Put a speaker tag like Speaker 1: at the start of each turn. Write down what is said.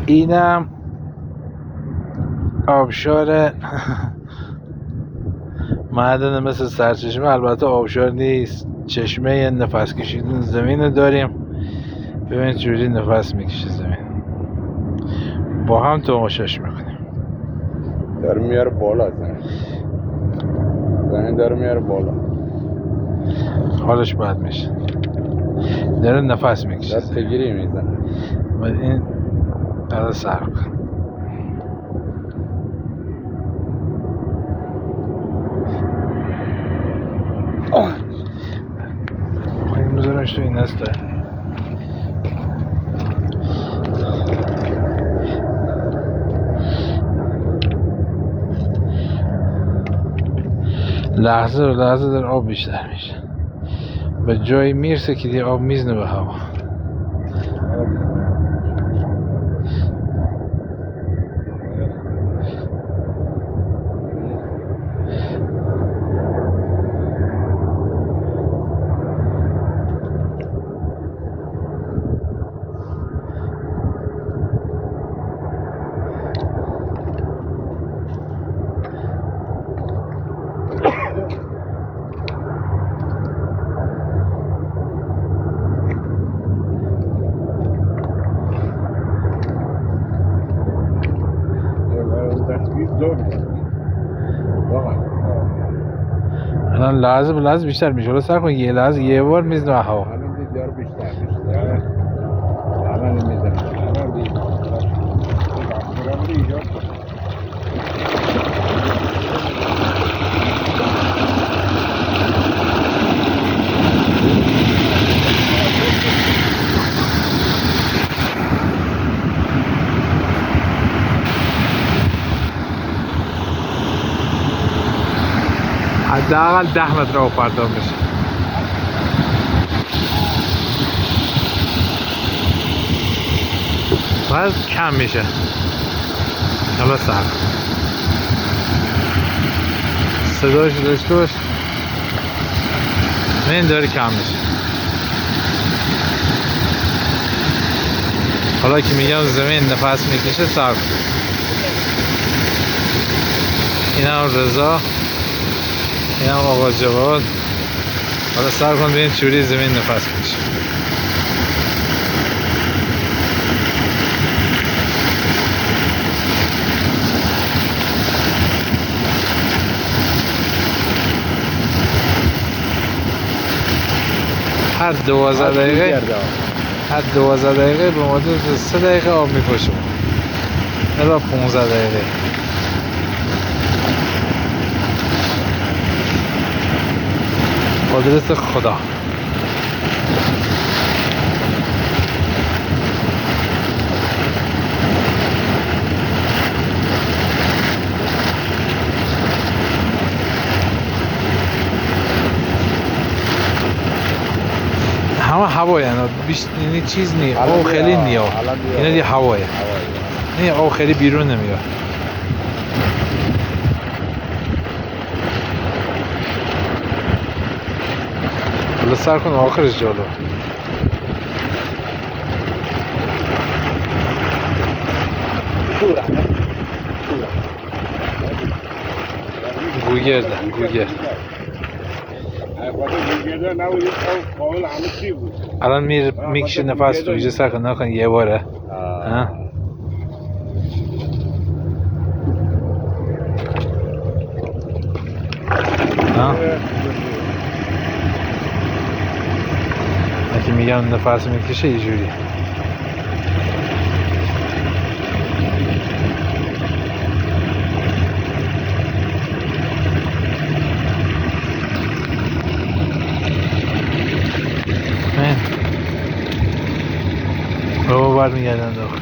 Speaker 1: اینم آبشار معدن مثل سرچشمه، البته آبشار نیست، چشمه نفس کشیدن زمین رو داریم. ببینید چجوری نفس میکشه زمین. با هم تماشاش میکنیم.
Speaker 2: داره میاره بالا، زمین داره میاره بالا.
Speaker 1: حالش بد میشه. داره نفس میکشه.
Speaker 2: دست تگیری میزنه.
Speaker 1: باید این داره سر کن. این بذارمش تو این دسته. لحظه به لحظه داره آب بیشتر میشه. به جایی میرسه که دیگه آب میزنه به هوا. الان لحظه به لحظه بیشتر میشه. حالا سر کن یه لحظه یه بار میزنه به هوا.
Speaker 2: الان دیگه بیشتر میشه. الان میزنه. الان دیگه.
Speaker 1: حداقل 10 متر آب پرتاب میشه. باید کم میشه. حالا سر صداش داشته باش. این داره کم میشه. حالا که میگم زمین نفس میکشه سر کن. این هم رضا، این هم آقا جواد. حالا سر کن ببین چوری زمین نفس میکشه. هر 12 دقیقه به مدت 3 دقیقه آب میپاشه. الا 15 دقیقه. قدرت خدا. همه هوای اینا یعنی چیز نیست. آب خیلی نیاد. اینا دیگه هوای. نه آب خیلی بیرون نمیاد. حالا سر کن آخرش جلو. گوگرد. الان میکشه نفس تو اینجا. سر کن نکن یه باره. اگه میگم نفس میکشه یه جوری. برمیگردن داخل.